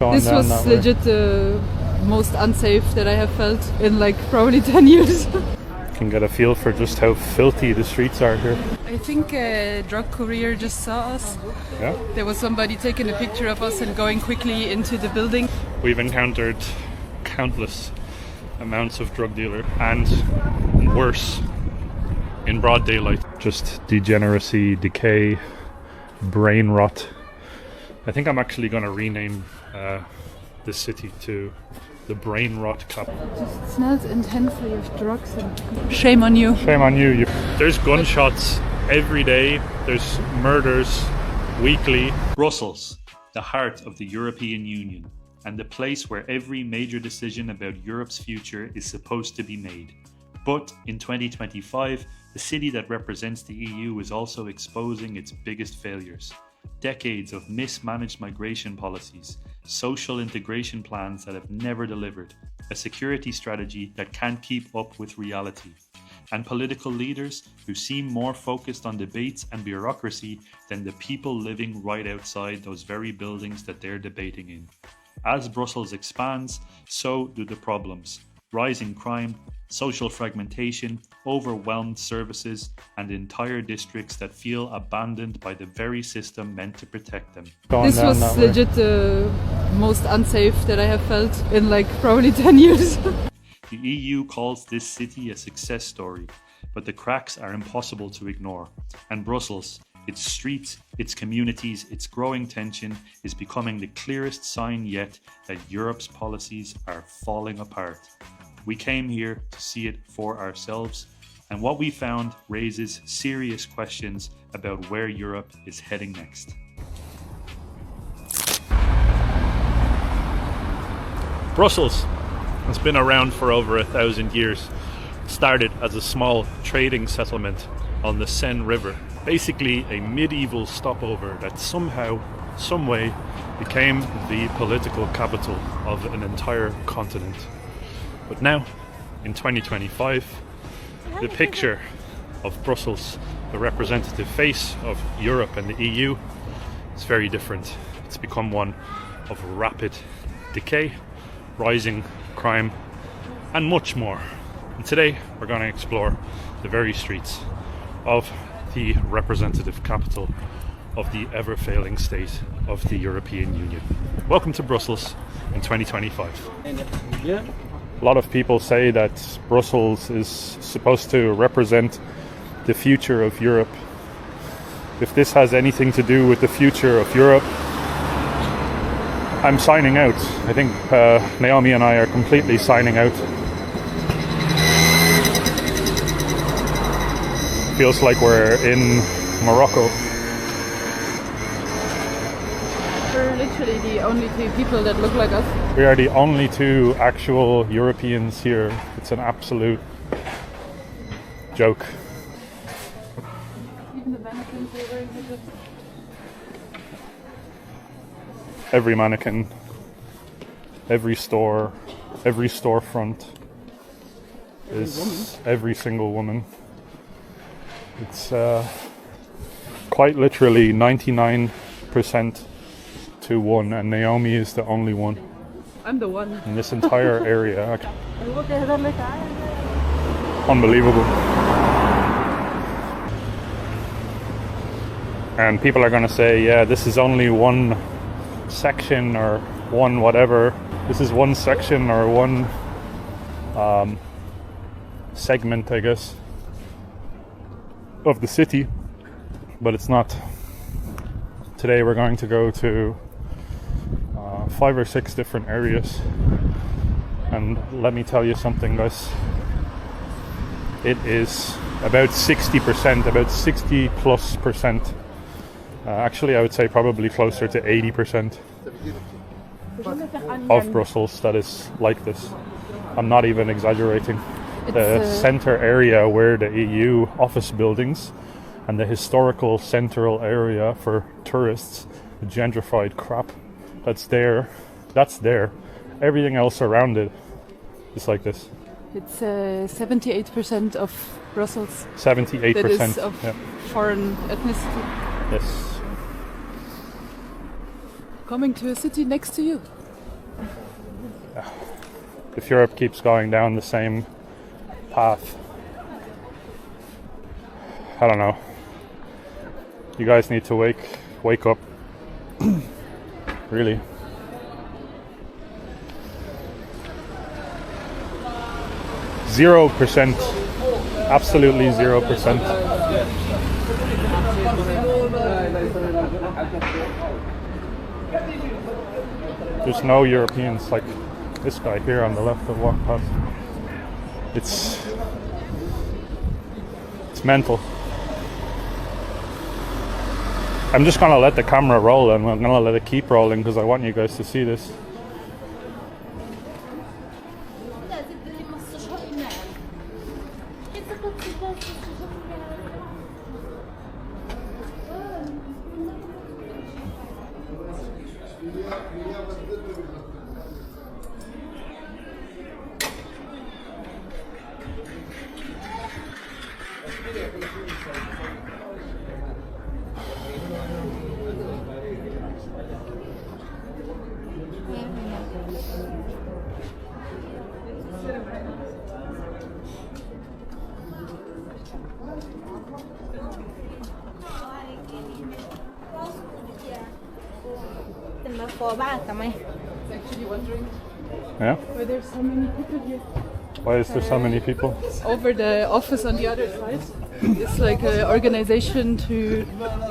This was legit the most unsafe that I have felt in like probably 10 years. Can get a feel for just how filthy the streets are here. I think a drug courier just saw us. Yeah. There was somebody taking a picture of us and going quickly into the building. We've encountered countless amounts of drug dealer and worse in broad daylight. Just degeneracy, decay, brain rot. I think I'm actually going to rename this city to the brain rot capital. It just smells intensely of drugs and shame on you. Shame on you. There's gunshots every day. There's murders weekly. Brussels, the heart of the European Union, and the place where every major decision about Europe's future is supposed to be made. But in 2025, the city that represents the EU is also exposing its biggest failures. Decades of mismanaged migration policies, social integration plans that have never delivered, a security strategy that can't keep up with reality, and political leaders who seem more focused on debates and bureaucracy than the people living right outside those very buildings that they're debating in. As Brussels expands, so do the problems. Rising crime, social fragmentation, overwhelmed services, and entire districts that feel abandoned by the very system meant to protect them. This was legit the most unsafe that I have felt in like probably 10 years. The EU calls this city a success story, but the cracks are impossible to ignore. And Brussels, its streets, its communities, its growing tension is becoming the clearest sign yet that Europe's policies are falling apart. We came here to see it for ourselves, and what we found raises serious questions about where Europe is heading next. Brussels has been around for over 1,000 years. It started as a small trading settlement on the Seine River, basically a medieval stopover that somehow, some way, became the political capital of an entire continent. But now, in 2025, the picture of Brussels, the representative face of Europe and the EU, is very different. It's become one of rapid decay, rising crime, and much more. And today, we're going to explore the very streets of the representative capital of the ever-failing state of the European Union. Welcome to Brussels in 2025. Yeah. A lot of people say that Brussels is supposed to represent the future of Europe. If this has anything to do with the future of Europe, I'm signing out. I think Naomi and I are completely signing out. Feels like we're in Morocco. We're literally the only two people that look like us. We are the only two actual Europeans here. It's an absolute joke. Even the mannequins are wearing hijabs. Every mannequin, every store, every storefront is every single woman. It's quite literally 99% to 1, and Naomi is the only one. I'm the one. In this entire area. Unbelievable. And people are going to say, yeah, this is only one section or one whatever. This is one section or one segment, I guess, of the city, but it's not. Today we're going to go to 5 or 6 different areas, and let me tell you something, guys. It is about 60%, about 60 plus percent. Actually, I would say probably closer to 80% of Brussels that is like this. I'm not even exaggerating. The center area where the EU office buildings and the historical central area for tourists, the gentrified crap that's there. Everything else around it is like this. It's 78% of Brussels. 78%. That is of foreign ethnicity. Yes. Coming to a city next to you. if Europe keeps going down the same path, I don't know. You guys need to wake up. Really. %0. Absolutely 0%. There's no Europeans like this guy here on the left that walked past. It's mental. I'm just gonna let the camera roll, and I'm gonna let it keep rolling because I want you guys to see this. Actually wondering Yeah? why there's so many people here. Why is there so many people? Over the office on the other side, it's like an organization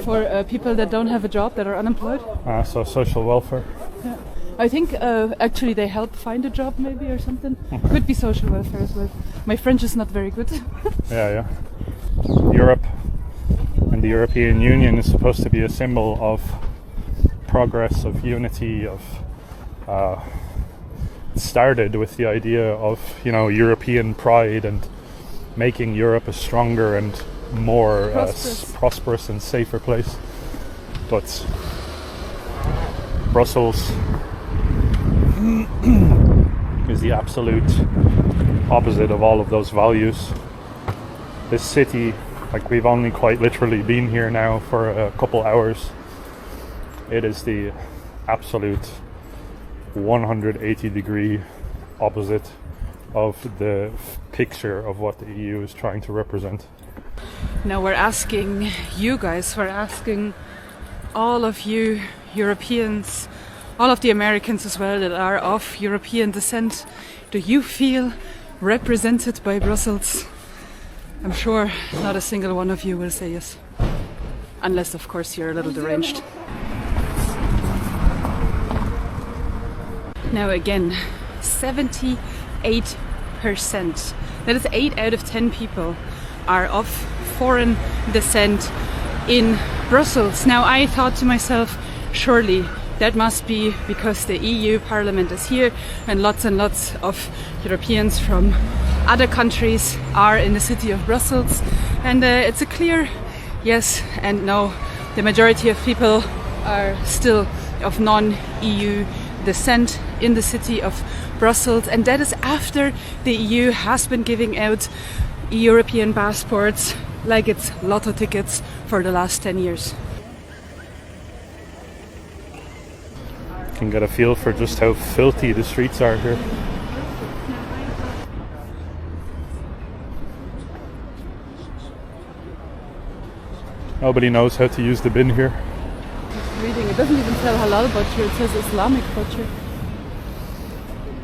for people that don't have a job, that are unemployed. So social welfare. Yeah. I think actually they help find a job maybe or something. Could be social welfare as well. My French is not very good. Yeah. Europe and the European Union is supposed to be a symbol of progress, of unity, of started with the idea of, European pride and making Europe a stronger and more prosperous and safer place. But Brussels is the absolute opposite of all of those values. This city, like, we've only quite literally been here now for a couple hours. It is the absolute 180-degree opposite of the picture of what the EU is trying to represent. Now we're asking you guys, we're asking all of you Europeans, all of the Americans as well that are of European descent, do you feel represented by Brussels? I'm sure not a single one of you will say yes. Unless, of course, you're a little deranged. Now again, 78%, that is 8 out of 10 people, are of foreign descent in Brussels. Now I thought to myself, surely that must be because the EU Parliament is here and lots of Europeans from other countries are in the city of Brussels. And it's a clear yes and no. The majority of people are still of non-EU descent in the city of Brussels, and that is after the EU has been giving out European passports like it's lotto tickets for the last 10 years. You can get a feel for just how filthy the streets are here. Nobody knows how to use the bin here. Reading, it doesn't even tell halal butcher, it says Islamic butcher.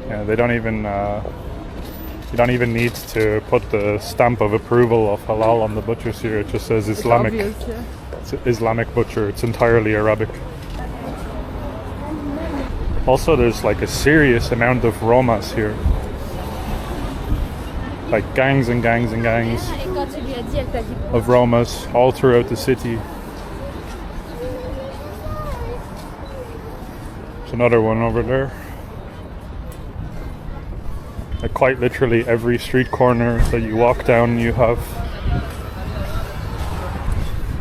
Yeah, they don't even you don't even need to put the stamp of approval of halal on the butchers here. It just says Islamic. It's obvious, yeah. It's Islamic butcher. It's entirely Arabic. Also, there's like a serious amount of Romas here. Like gangs and gangs and gangs of Romas all throughout the city. There's another one over there. Like quite literally every street corner that you walk down, you have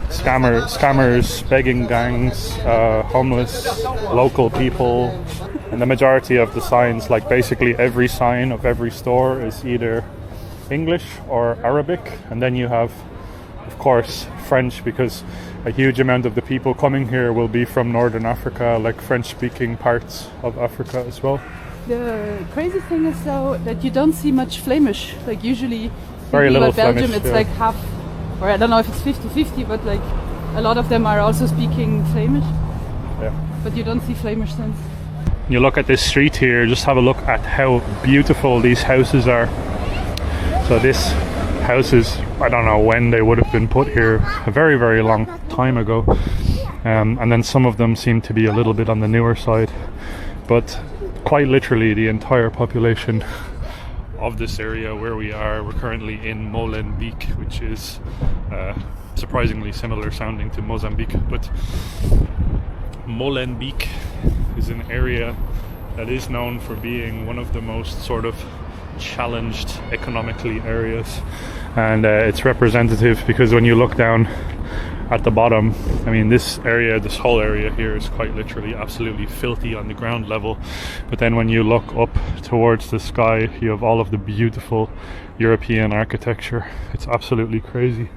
scammers, begging gangs, homeless, local people, and the majority of the signs, like basically every sign of every store is either English or Arabic, and then you have, of course, French, because a huge amount of the people coming here will be from Northern Africa, like French-speaking parts of Africa as well. The crazy thing is though that you don't see much Flemish. Like usually Very little about Belgium Flemish, it's yeah. like half, or I don't know if it's 50-50, but like a lot of them are also speaking Flemish. Yeah. But you don't see Flemish signs. You look at this street here, just have a look at how beautiful these houses are. So this houses, I don't know when they would have been put here, a very, very long time ago. And then some of them seem to be a little bit on the newer side. But quite literally the entire population of this area where we are, we're currently in Molenbeek, which is surprisingly similar sounding to Mozambique, but Molenbeek is an area that is known for being one of the most sort of challenged economically areas, and it's representative because when you look down at the bottom, I mean this whole area here is quite literally absolutely filthy on the ground level, but then when you look up towards the sky you have all of the beautiful European architecture. It's absolutely crazy.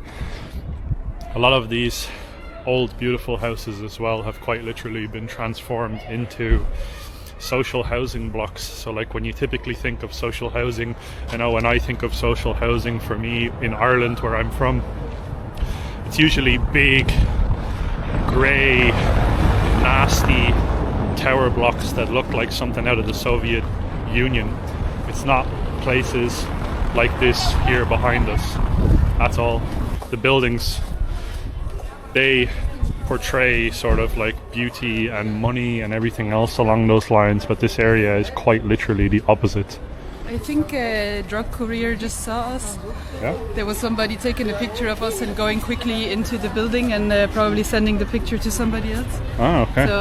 A lot of these old beautiful houses as well have quite literally been transformed into social housing blocks. So like when you typically think of social housing, I know when I think of social housing for me in Ireland where I'm from, it's usually big, grey, nasty tower blocks that look like something out of the Soviet Union. It's not places like this here behind us at all. The buildings, they portray sort of like beauty and money and everything else along those lines, but this area is quite literally the opposite. I think a drug courier just saw us. Yeah? There was somebody taking a picture of us and going quickly into the building and probably sending the picture to somebody else. Oh, okay. So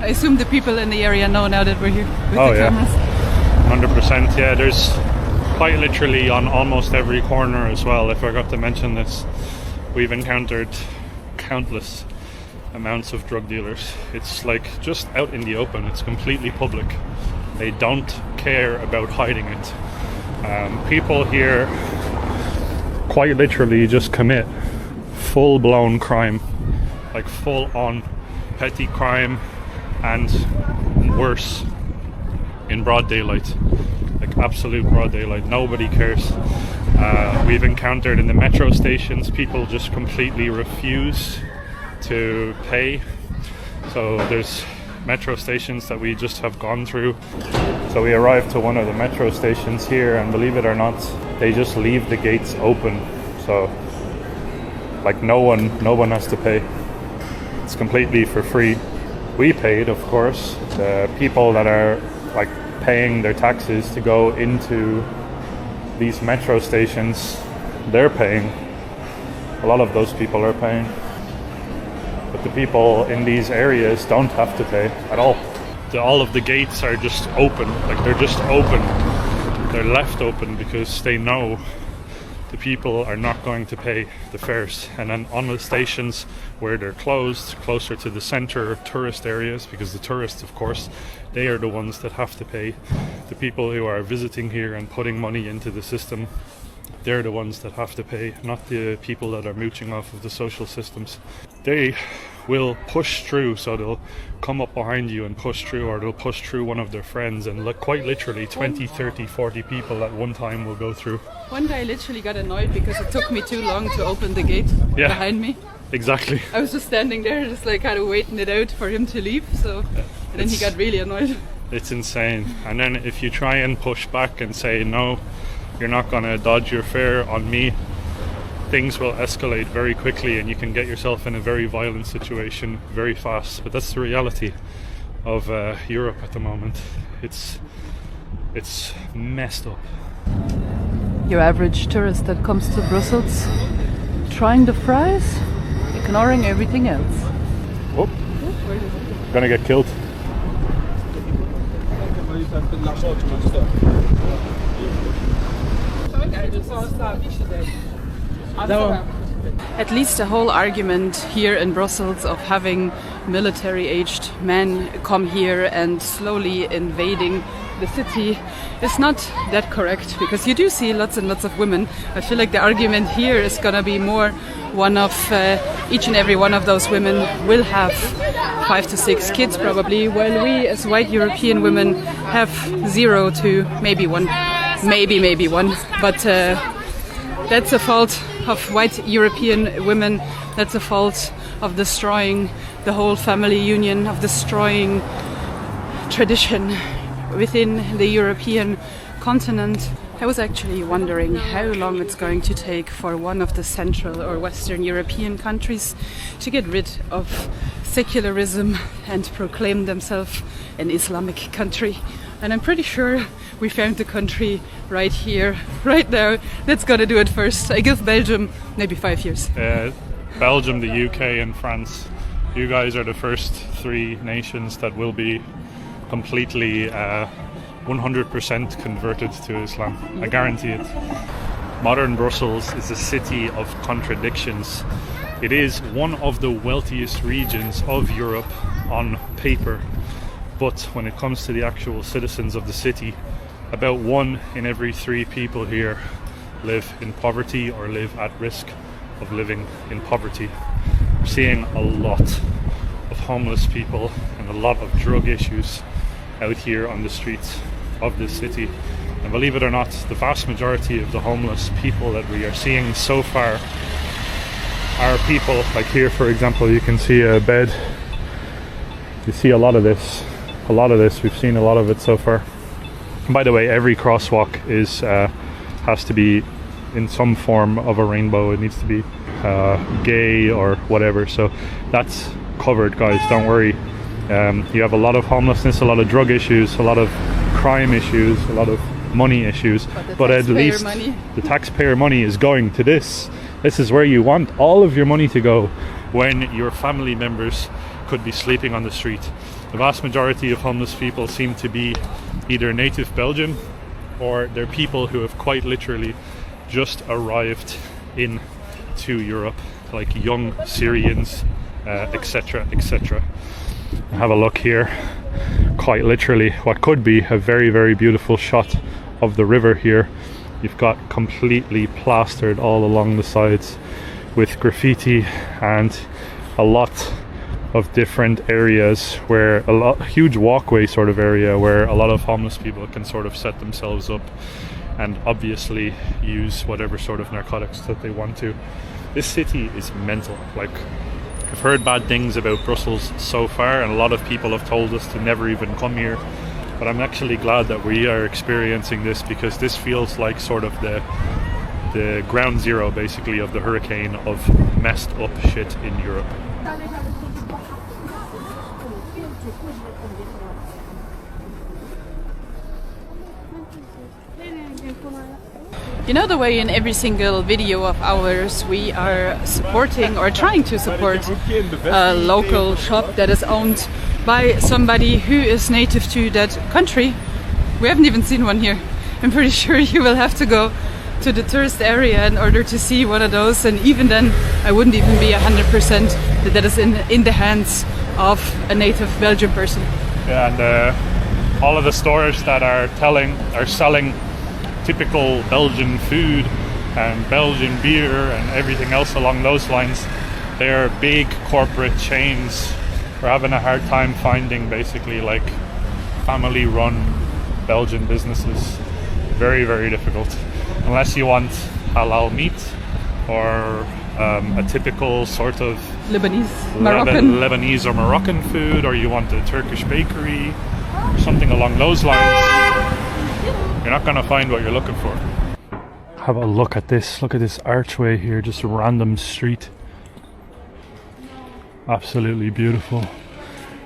I assume the people in the area know now that we're here with Oh, the yeah. cameras. 100%, yeah, there's quite literally on almost every corner as well. I forgot to mention this. We've encountered countless amounts of drug dealers. It's like just out in the open, it's completely public. They don't care about hiding it. People here quite literally just commit full-blown crime, like full-on petty crime and worse in broad daylight, like absolute broad daylight. Nobody cares. We've encountered in the metro stations people just completely refuse to pay. So there's metro stations that we just have gone through. So we arrived to one of the metro stations here, and believe it or not, they just leave the gates open. So like no one has to pay. It's completely for free. We paid, of course. The people that are like paying their taxes to go into these metro stations, they're paying. A lot of those people are paying. But the people in these areas don't have to pay at all. All of the gates are just open, like they're just open. They're left open because they know the people are not going to pay the fares. And then on the stations where they're closed, closer to the center of tourist areas, because the tourists, of course, they are the ones that have to pay. The people who are visiting here and putting money into the system, they're the ones that have to pay, not the people that are mooching off of the social systems. They will push through, so they'll come up behind you and push through, or they'll push through one of their friends, and quite literally 20, 30, 40 people at one time will go through. One guy literally got annoyed because it took me too long to open the gate behind me. Exactly. I was just standing there, just like kind of waiting it out for him to leave, so and then he got really annoyed. It's insane. And then if you try and push back and say, no, you're not going to dodge your fare on me, things will escalate very quickly and you can get yourself in a very violent situation very fast. But that's the reality of Europe at the moment. It's messed up. Your average tourist that comes to Brussels, trying the fries, ignoring everything else. Oh, gonna get killed. At least the whole argument here in Brussels of having military-aged men come here and slowly invading the city is not that correct, because you do see lots and lots of women. I feel like the argument here is gonna be more one of each and every one of those women will have 5 to 6 kids probably, while we as white European women have 0 to maybe one, maybe one. But that's a fault of white European women. That's a fault of destroying the whole family union, of destroying tradition within the European continent. I was actually wondering how long it's going to take for one of the Central or Western European countries to get rid of secularism and proclaim themselves an Islamic country. And I'm pretty sure we found the country right here, right now, that's gonna do it first. I give Belgium maybe 5 years. Belgium, the UK and France, you guys are the first 3 nations that will be completely 100% converted to Islam. I guarantee it. Modern Brussels is a city of contradictions. It is one of the wealthiest regions of Europe on paper, but when it comes to the actual citizens of the city, about 1 in every 3 people here live in poverty or live at risk of living in poverty. We're seeing a lot of homeless people and a lot of drug issues out here on the streets of this city. And believe it or not, the vast majority of the homeless people that we are seeing so far are people, like here for example, you can see a bed. You see a lot of this, we've seen a lot of it so far. And by the way, every crosswalk is has to be in some form of a rainbow. It needs to be gay or whatever, so that's covered, guys, don't worry. You have a lot of homelessness, a lot of drug issues, a lot of crime issues, a lot of money issues, but at least the taxpayer money is going to this. This is where you want all of your money to go when your family members could be sleeping on the street. The vast majority of homeless people seem to be either native Belgian or they're people who have quite literally just arrived into Europe, like young Syrians, etc, etc. Have a look here. Quite literally what could be a very, very beautiful shot of the river here. You've got completely plastered all along the sides with graffiti and a lot of different areas where huge walkway sort of area where a lot of homeless people can sort of set themselves up and obviously use whatever sort of narcotics that they want to. This city is mental. Like, I've heard bad things about Brussels so far, and a lot of people have told us to never even come here, but I'm actually glad that we are experiencing this, because this feels like sort of the ground zero basically of the hurricane of messed up shit in Europe. You know the way in every single video of ours we are supporting or trying to support a local shop that is owned by somebody who is native to that country? We haven't even seen one here. I'm pretty sure you will have to go to the tourist area in order to see one of those, and even then I wouldn't even be 100% that is in the hands of a native Belgian person. Yeah, and all of the stores that are selling typical Belgian food and Belgian beer and everything else along those lines, they're big corporate chains. We're having a hard time finding basically like family run Belgian businesses. Very, very difficult. Unless you want halal meat or a typical sort of Lebanese or Moroccan food, or you want a Turkish bakery or something along those lines, you're not going to find what you're looking for. Have a look at this. Look at this archway here, just a random street. Absolutely beautiful.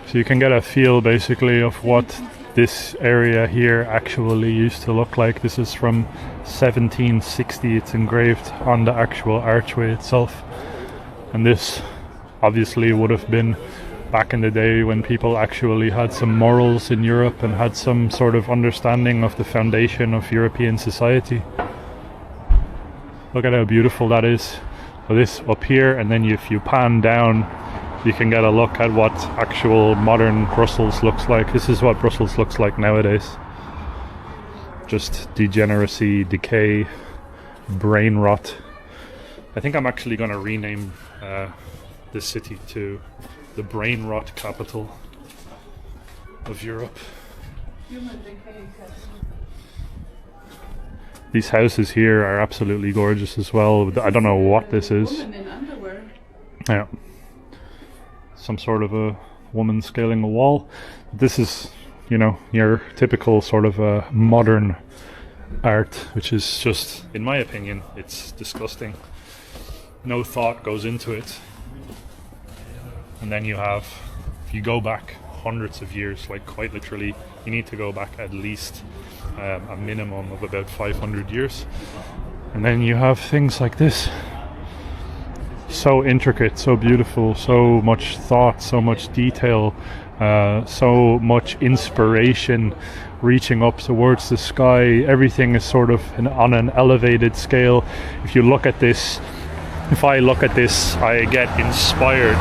So you can get a feel basically of what this area here actually used to look like. This is from 1760. It's engraved on the actual archway itself. And this obviously would have been back in the day when people actually had some morals in Europe and had some sort of understanding of the foundation of European society. Look at how beautiful that is. So this up here, and then if you pan down, you can get a look at what actual modern Brussels looks like. This is what Brussels looks like nowadays. just degeneracy, decay, brain rot. I think I'm actually going to rename this city to the brain rot capital of Europe. These houses here are absolutely gorgeous as well. I don't know what this is. Yeah. Some sort of a woman scaling a wall. This is, you know, your typical sort of modern art, which is just, in my opinion, it's disgusting. No thought goes into it. And then you have, if you go back hundreds of years, like quite literally, you need to go back at least a minimum of about 500 years. And then you have things like this. So intricate, so beautiful, so much thought, so much detail, so much inspiration reaching up towards the sky. Everything is sort of on an elevated scale. If you look at this, if I look at this, I get inspired.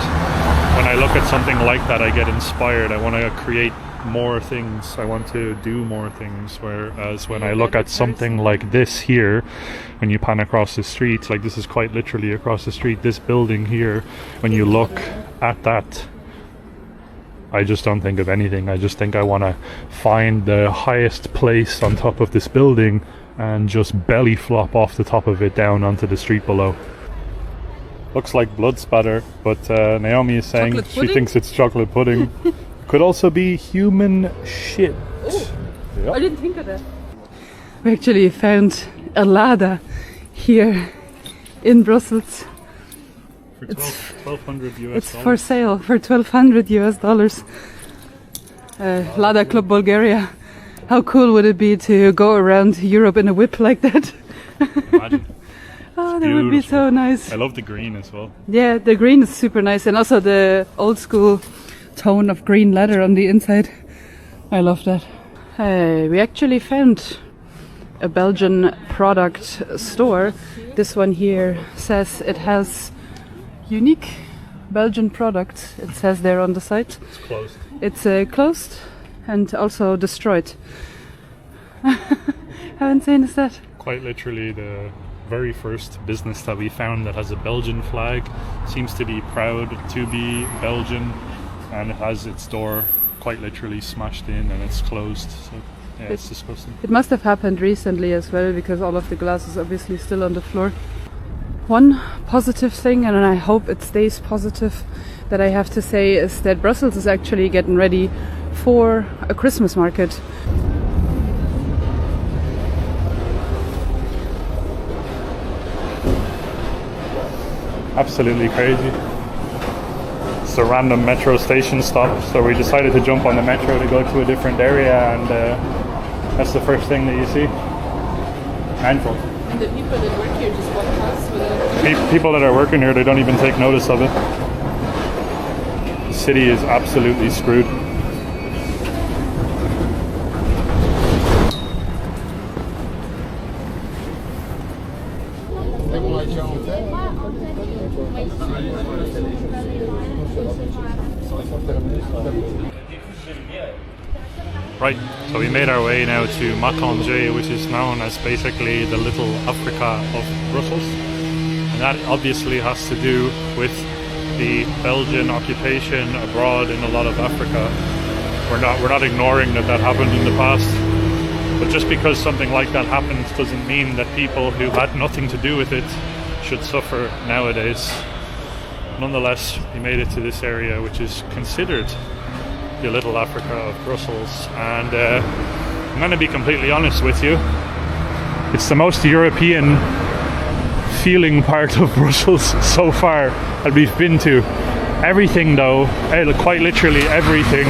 When I look at something like that, I get inspired. I want to create more things. I want to do more things. Whereas when I look at something like this here, when you pan across the street, like this is quite literally across the street, this building here, when you look at that, I just don't think of anything. I just think I want to find the highest place on top of this building and just belly flop off the top of it down onto the street below. Looks like blood spatter, but Naomi is saying she thinks it's chocolate pudding. Could also be human shit. Oh, yep. I didn't think of that. We actually found a Lada here in Brussels. For 1,200 US It's dollars. for sale for $1,200 US. Lada Club Bulgaria. How cool would it be to go around Europe in a whip like that? Imagine. Oh, that would be so nice. I love the green as well. Yeah, the green is super nice, and also the old school tone of green leather on the inside. I love that. We actually found a Belgian product store. This one here says it has unique Belgian products. It says there on the site. It's closed. It's closed and also destroyed. How insane is that? Quite literally the very first business that we found that has a Belgian flag. Seems to be proud to be Belgian, and it has its door quite literally smashed in and it's closed. So yeah, it's disgusting. It must have happened recently as well, because all of the glass is obviously still on the floor. One positive thing, and I hope it stays positive, that I have to say is that Brussels is actually getting ready for a Christmas market. Absolutely crazy. It's a random metro station stop, so we decided to jump on the metro to go to a different area, and that's the first thing that you see. Handful. And the people that work here just walk past with People that are working here, they don't even take notice of it. The city is absolutely screwed. Right, so we made our way now to Macongé, which is known as basically the little Africa of Brussels. And that obviously has to do with the Belgian occupation abroad in a lot of Africa. We're not ignoring that happened in the past. But just because something like that happens doesn't mean that people who had nothing to do with it should suffer nowadays. Nonetheless, we made it to this area, which is considered the little Africa of Brussels, and I'm going to be completely honest with you, it's the most European feeling part of Brussels so far that we've been to. Everything though, quite literally everything,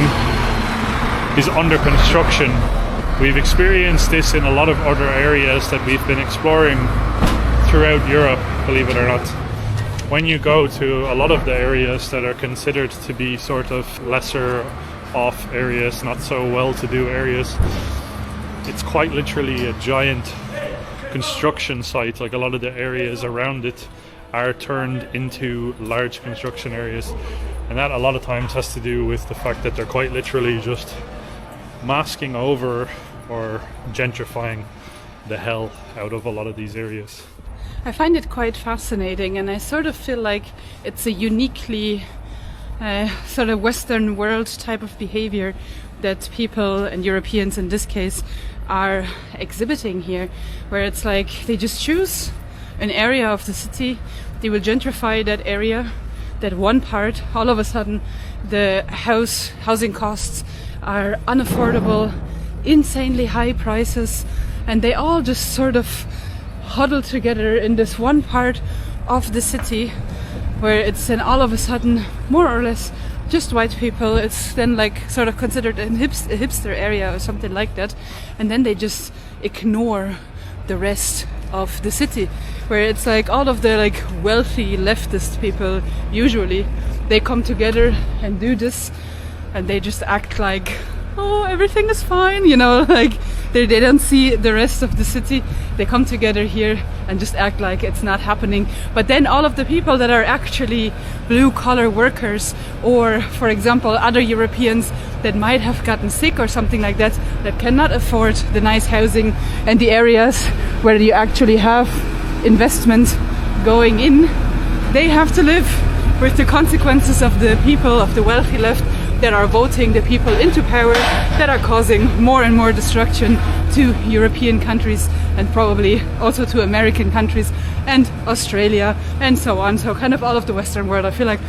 is under construction. We've experienced this in a lot of other areas that we've been exploring throughout Europe, believe it or not. When you go to a lot of the areas that are considered to be sort of lesser off areas, not so well-to-do areas, it's quite literally a giant construction site. Like, a lot of the areas around it are turned into large construction areas, and that a lot of times has to do with the fact that they're quite literally just masking over or gentrifying the hell out of a lot of these areas. I find it quite fascinating, and I sort of feel like it's a uniquely sort of Western world type of behavior that people, and Europeans in this case, are exhibiting here, where it's like they just choose an area of the city, they will gentrify that area, that one part, all of a sudden the housing costs are unaffordable, insanely high prices, and they all just sort of huddle together in this one part of the city, where it's then all of a sudden more or less just white people. It's then like sort of considered a hipster area or something like that, and then they just ignore the rest of the city, where it's like all of the like wealthy leftist people, usually they come together and do this, and they just act like, oh, everything is fine, you know, like they don't see the rest of the city. They come together here and just act like it's not happening. But then all of the people that are actually blue collar workers, or for example other Europeans that might have gotten sick or something like that, that cannot afford the nice housing and the areas where you actually have investment going in, they have to live with the consequences of the people of the wealthy left that are voting the people into power, that are causing more and more destruction to European countries, and probably also to American countries and Australia and so on. So kind of all of the Western world. I feel like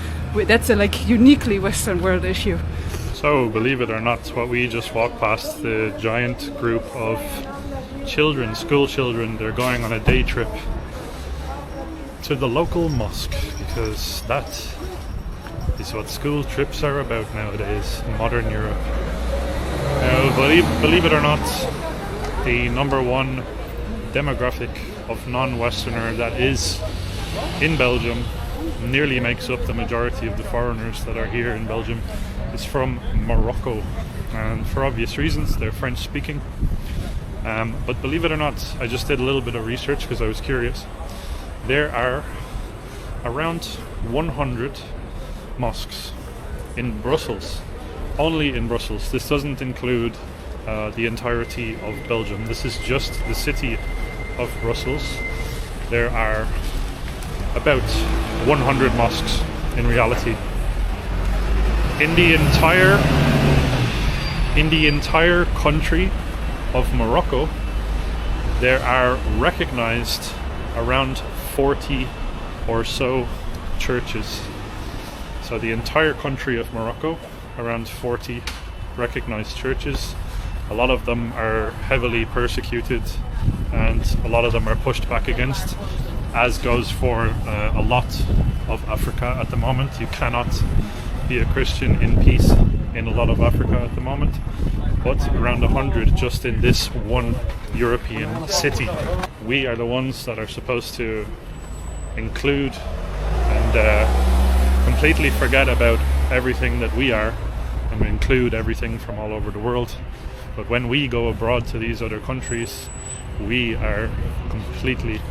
that's a like uniquely Western world issue. So, believe it or not, what we just walked past, the giant group of children, school children, they're going on a day trip to the local mosque, because that is what school trips are about nowadays in modern Europe. Now, believe it or not, the number one demographic of non-Westerner that is in Belgium, nearly makes up the majority of the foreigners that are here in Belgium, is from Morocco, and for obvious reasons they're French speaking. But believe it or not, I just did a little bit of research because I was curious. There are around 100 mosques in Brussels, only in Brussels. This doesn't include the entirety of Belgium. This is just the city of Brussels. There are about 100 mosques in reality. In the entire country of Morocco, there are recognized around 40 or so churches. So the entire country of Morocco, around 40 recognized churches. A lot of them are heavily persecuted, and a lot of them are pushed back against, as goes for a lot of Africa at the moment. You cannot be a Christian in peace in a lot of Africa at the moment, but around 100 just in this one European city. We are the ones that are supposed to include and completely forget about everything that we are, and include everything from all over the world. But when we go abroad to these other countries, we are completely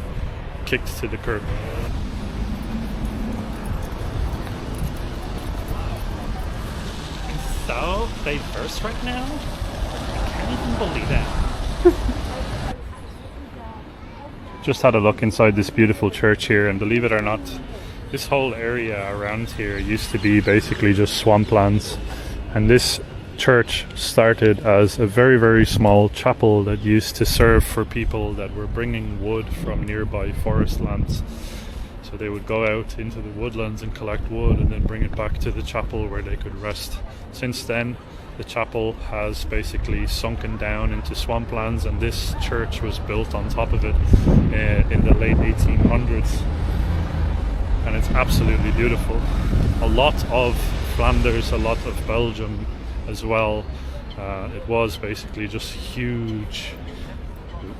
kicked to the curb. So diverse right now? I can't even believe that. Just had a look inside this beautiful church here, and believe it or not, this whole area around here used to be basically just swamplands, and this church started as a very, very small chapel that used to serve for people that were bringing wood from nearby forest lands. So they would go out into the woodlands and collect wood and then bring it back to the chapel where they could rest. Since then, the chapel has basically sunken down into swamplands, and this church was built on top of it in the late 1800s. And it's absolutely beautiful. A lot of Flanders, a lot of Belgium as well. It was basically just huge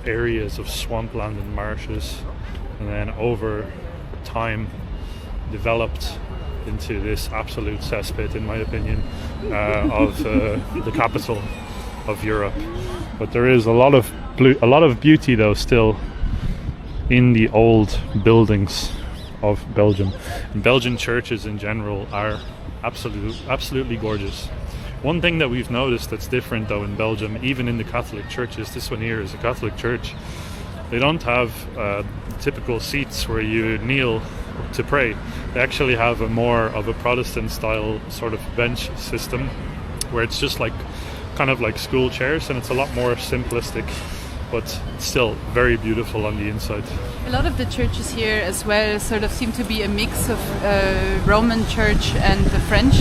areas of swampland and marshes, and then over time developed into this absolute cesspit, in my opinion, of the capital of Europe. But there is a lot of beauty though still in the old buildings of Belgium. And Belgian churches in general are absolutely gorgeous. One thing that we've noticed that's different though in Belgium, even in the Catholic churches, this one here is a Catholic church, they don't have typical seats where you kneel to pray. They actually have a more of a Protestant style sort of bench system where it's just like kind of like school chairs, and it's a lot more simplistic, but still very beautiful on the inside. A lot of the churches here as well sort of seem to be a mix of Roman church and the French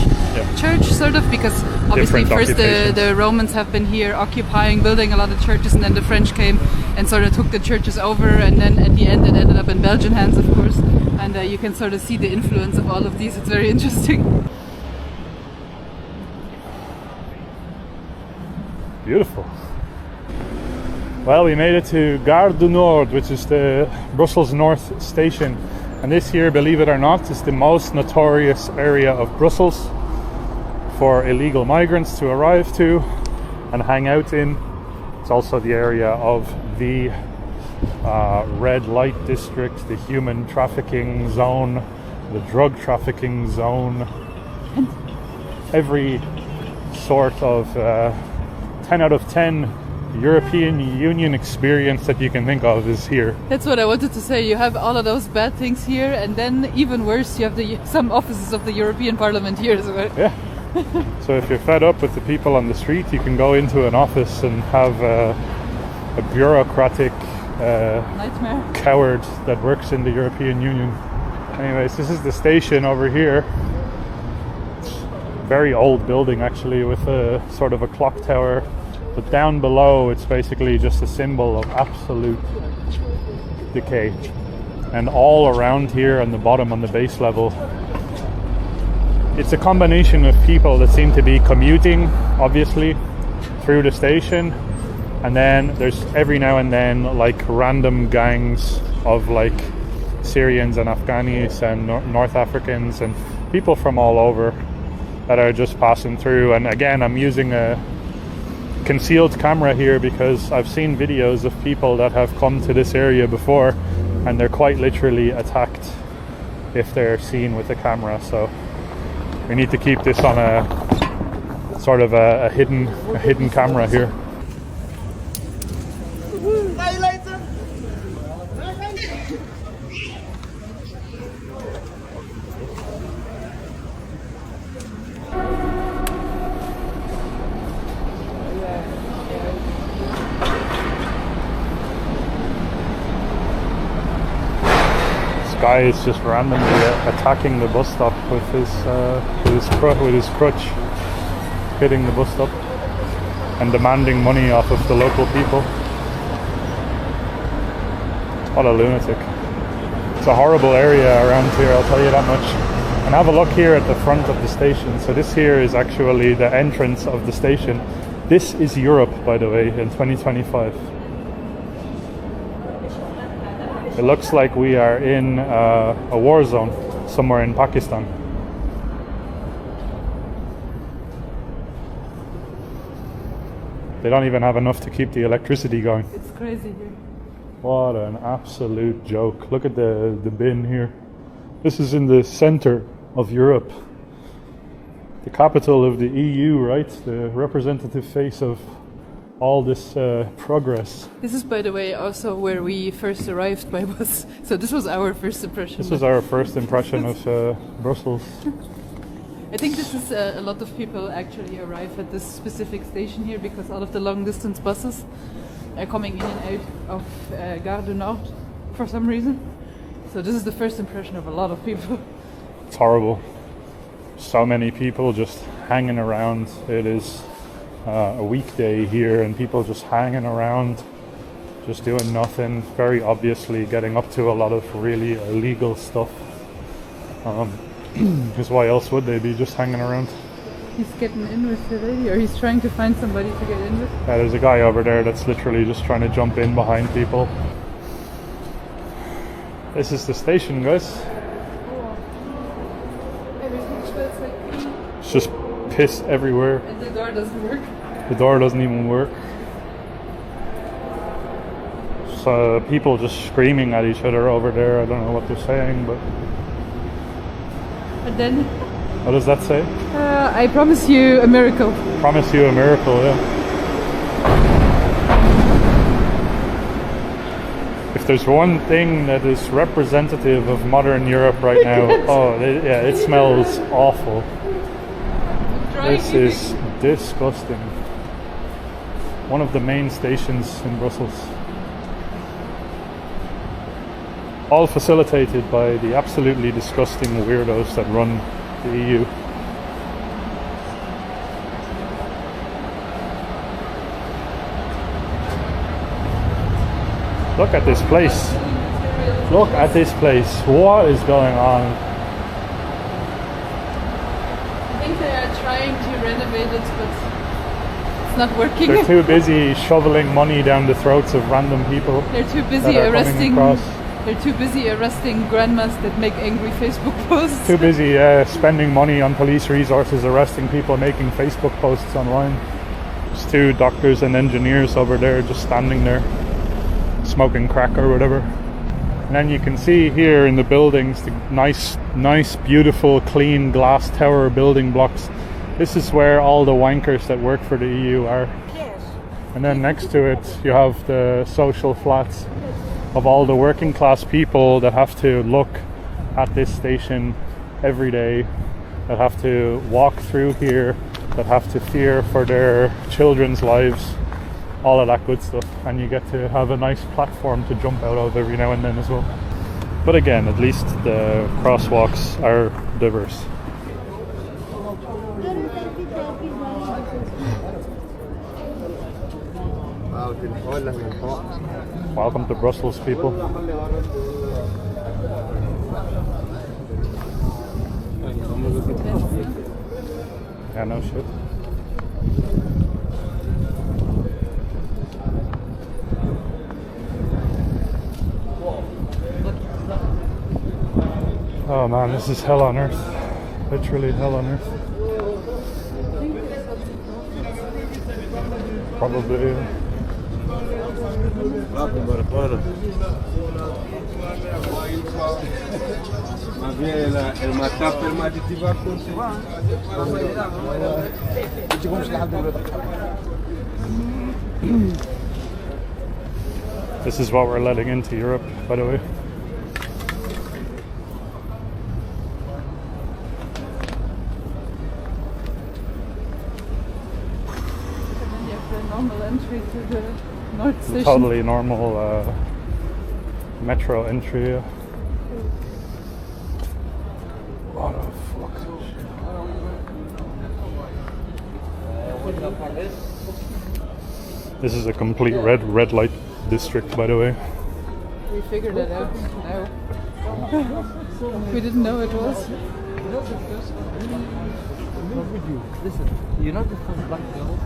church, sort of, because obviously first the Romans have been here occupying, building a lot of churches, and then the French came and sort of took the churches over, and then at the end it ended up in Belgian hands, of course, and you can sort of see the influence of all of these. It's very interesting. Beautiful. Well, we made it to Gare du Nord, which is the Brussels North station. And this here, believe it or not, is the most notorious area of Brussels for illegal migrants to arrive to and hang out in. It's also the area of the red light district, the human trafficking zone, the drug trafficking zone. Every sort of 10 out of 10 European Union experience that you can think of is here. That's what I wanted to say. You have all of those bad things here, and then even worse, you have some offices of the European Parliament here as well. Yeah. So if you're fed up with the people on the street, you can go into an office and have a bureaucratic nightmare coward that works in the European Union. Anyways, this is the station over here. It's a very old building actually, with a sort of a clock tower. But down below, it's basically just a symbol of absolute decay. And all around here on the bottom, on the base level, it's a combination of people that seem to be commuting, obviously, through the station. And then there's every now and then like random gangs of like Syrians and Afghanis and North Africans and people from all over that are just passing through. And again, I'm using a concealed camera here because I've seen videos of people that have come to this area before, and they're quite literally attacked if they're seen with a camera. So we need to keep this on a sort of a hidden camera here. Guy is just randomly attacking the bus stop with his crutch, hitting the bus stop and demanding money off of the local people. What a lunatic. It's a horrible area around here, I'll tell you that much. And have a look here at the front of the station. So this here is actually the entrance of the station. This is Europe, by the way, in 2025. It looks like we are in a war zone somewhere in Pakistan. They don't even have enough to keep the electricity going. It's crazy here. What an absolute joke. Look at the bin here. This is in the center of Europe. The capital of the EU, right? The representative face of all this progress. This is, by the way, also where we first arrived by bus. So this was our first impression. This was our first impression of Brussels. I think this is a lot of people actually arrive at this specific station here because all of the long distance buses are coming in and out of Gare du Nord for some reason. So this is the first impression of a lot of people. It's horrible. So many people just hanging around. It is a weekday here and people just hanging around, just doing nothing, very obviously getting up to a lot of really illegal stuff. Because why else would they be just hanging around? He's getting in with the lady, or he's trying to find somebody to get in with. Yeah, there's a guy over there that's literally just trying to jump in behind people. This is the station, guys. It's just piss everywhere. And the door doesn't work. The door doesn't even work. So people just screaming at each other over there. I don't know what they're saying, but... And then... What does that say? I promise you a miracle. Promise you a miracle, yeah. If there's one thing that is representative of modern Europe right now, it smells awful. This is disgusting. One of the main stations in Brussels. All facilitated by the absolutely disgusting weirdos that run the EU. Look at this place. Look at this place. What is going on? I think they are trying to renovate it, but it's not working. They're too busy shoveling money down the throats of random people. They're too busy arresting. They're too busy arresting grandmas that make angry Facebook posts. Too busy spending money on police resources, arresting people making Facebook posts online. There's two doctors and engineers over there just standing there, smoking crack or whatever. And then you can see here in the buildings the nice, beautiful, clean glass tower building blocks. This is where all the wankers that work for the EU are. And then next to it you have the social flats of all the working class people that have to look at this station every day, that have to walk through here, that have to fear for their children's lives, all of that good stuff. And you get to have a nice platform to jump out of every now and then as well. But again, at least the crosswalks are diverse. Welcome to Brussels, people. Yeah, no shit. Oh man, this is hell on earth. Literally hell on earth. Probably. This is what we're letting into Europe, by the way. Normal entry to the North Station. Totally normal metro entry. What the fuck? This is a complete red light district, by the way. We figured it out now. We didn't know it was. Listen, you're not the first black girl.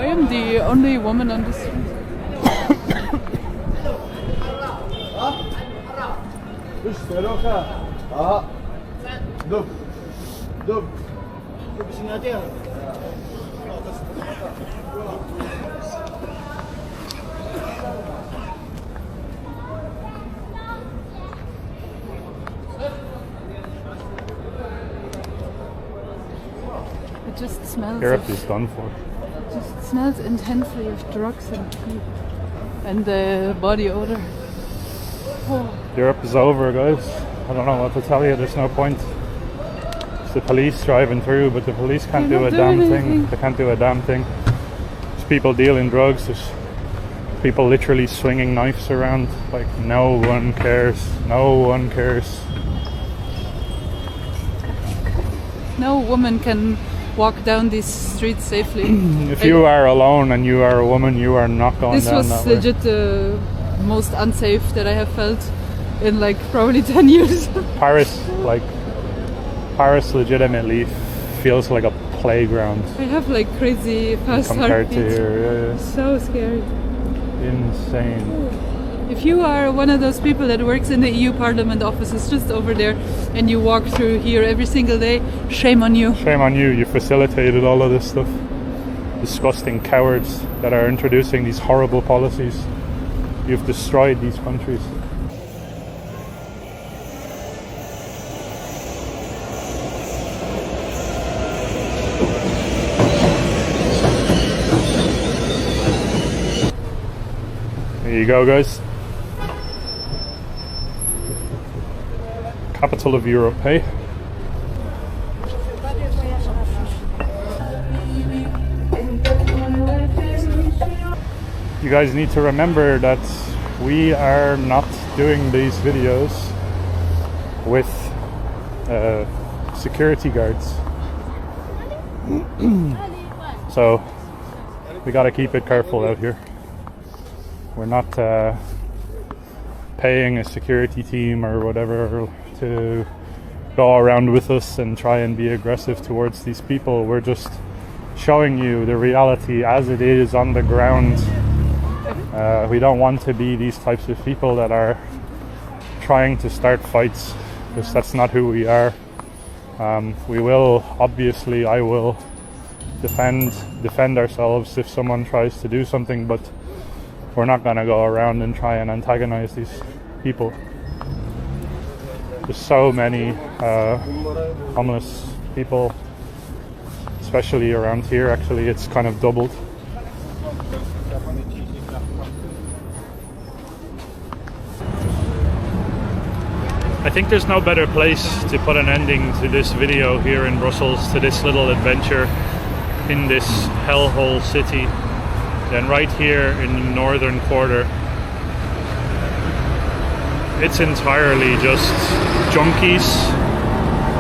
I am the only woman on the street. It just smells. Europe is done for. It just smells intensely of drugs and the body odor. Oh. Europe is over, guys. I don't know what to tell you. There's no point. It's the police driving through, but the police can't do a damn thing. They can't do a damn thing. There's people dealing drugs. There's people literally swinging knives around. Like, no one cares. No one cares. No woman can walk down these streets safely. If you are alone and you are a woman, you are not going this down that was way. legit the most unsafe that I have felt in like probably 10 years. Paris legitimately feels like a playground I have like crazy fast compared heartbeat. to here. So scary. Insane. If you are one of those people that works in the EU Parliament offices just over there and you walk through here every single day, shame on you. Shame on you. You facilitated all of this stuff. Disgusting cowards that are introducing these horrible policies. You've destroyed these countries. There you go, guys. Capital of Europe, hey? You guys need to remember that we are not doing these videos with security guards. So we gotta keep it careful out here. We're not paying a security team or whatever to go around with us and try and be aggressive towards these people. We're just showing you the reality as it is on the ground. We don't want to be these types of people that are trying to start fights, because that's not who we are. We will, obviously, I will defend ourselves if someone tries to do something, but we're not going to go around and try and antagonize these people. There's so many homeless people, especially around here. Actually, it's kind of doubled. I think there's no better place to put an ending to this video here in Brussels, to this little adventure in this hellhole city, than right here in the northern quarter. It's entirely just junkies,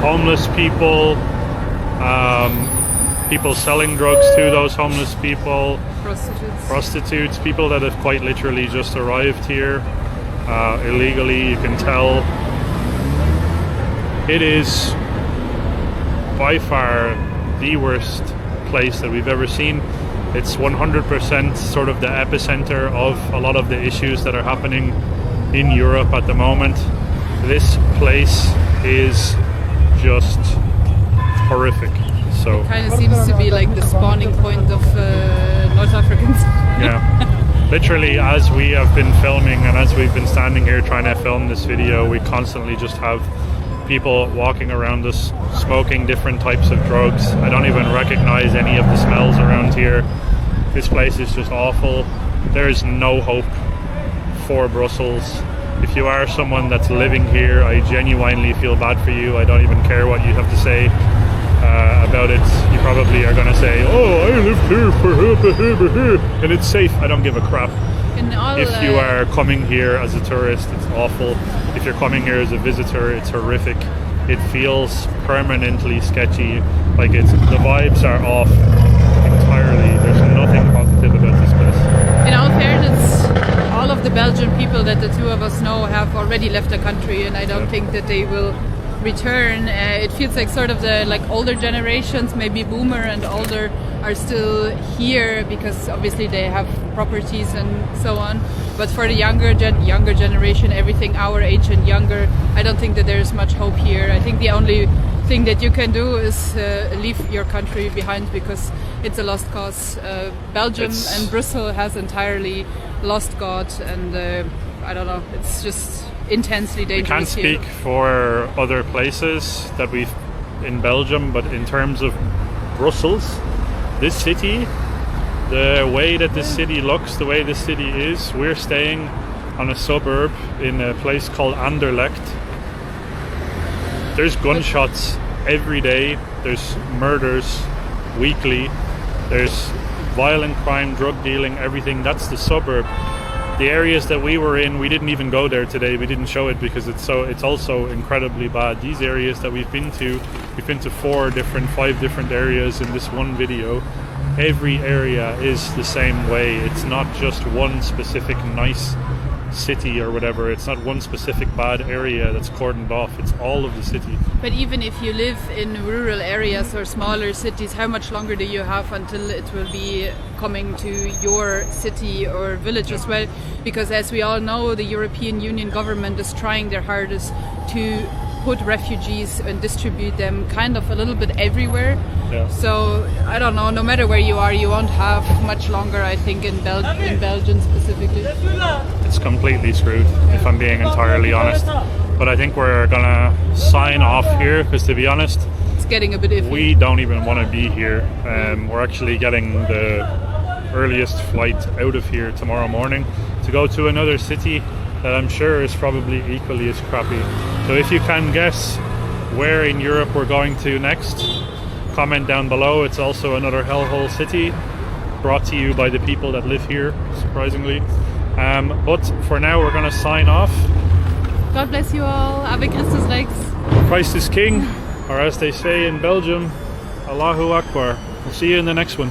homeless people, people selling drugs to those homeless people, prostitutes, people that have quite literally just arrived here illegally. You can tell it is by far the worst place that we've ever seen. It's 100% sort of the epicenter of a lot of the issues that are happening in Europe at the moment. This place is just horrific. So it kind of seems to be like the spawning point of North Africans. Yeah. Literally, as we have been filming and as we've been standing here trying to film this video, we constantly just have people walking around us smoking different types of drugs. I don't even recognize any of the smells around here. This place is just awful. There is no hope for Brussels. If you are someone that's living here, I genuinely feel bad for you. I don't even care what you have to say about it. You probably are going to say, oh, I live here and it's safe. I don't give a crap. If you are coming here as a tourist, it's awful. If you're coming here as a visitor, it's horrific. It feels permanently sketchy. Like the vibes are off entirely. There's nothing positive about this place. In all fairness, all of the Belgian people that the two of us know have already left the country, and I don't think that they will return. It feels like sort of the older generations, maybe boomer and older, are still here because obviously they have properties and so on. But for the younger generation, everything our age and younger, I don't think that there's much hope here. I think the only thing that you can do is leave your country behind, because it's a lost cause. Belgium and Brussels has entirely lost God, and I don't know, it's just intensely dangerous. I can't speak for other places that we've in Belgium, but in terms of Brussels, this city, the way that this city looks, the way this city is, we're staying on a suburb in a place called Anderlecht. There's gunshots every day, there's murders weekly, there's violent crime, drug dealing, everything. That's the suburb. The areas that we were in, we didn't even go there today. We didn't show it because it's also incredibly bad. These areas that we've been to 5 different areas in this one video. Every area is the same way. It's not just one specific nice city or whatever. It's not one specific bad area that's cordoned off. It's all of the city. But even if you live in rural areas or smaller cities, how much longer do you have until it will be coming to your city or village as well? Because as we all know, the European Union government is trying their hardest to put refugees and distribute them kind of a little bit everywhere. Yeah. So I don't know, no matter where you are, you won't have much longer, I think, in Belgium specifically. It's completely screwed, if I'm being entirely honest. But I think we're gonna sign off here, because to be honest, It's getting a bit iffy. we don't even want to be here. We're actually getting the earliest flight out of here tomorrow morning to go to another city that I'm sure is probably equally as crappy. So if you can guess where in Europe we're going to next, comment down below. It's also another hellhole city, brought to you by the people that live here, surprisingly. But for now, we're going to sign off. God bless you all. Ave Christus Rex. Christ is King, or as they say in Belgium, Allahu Akbar. We'll see you in the next one.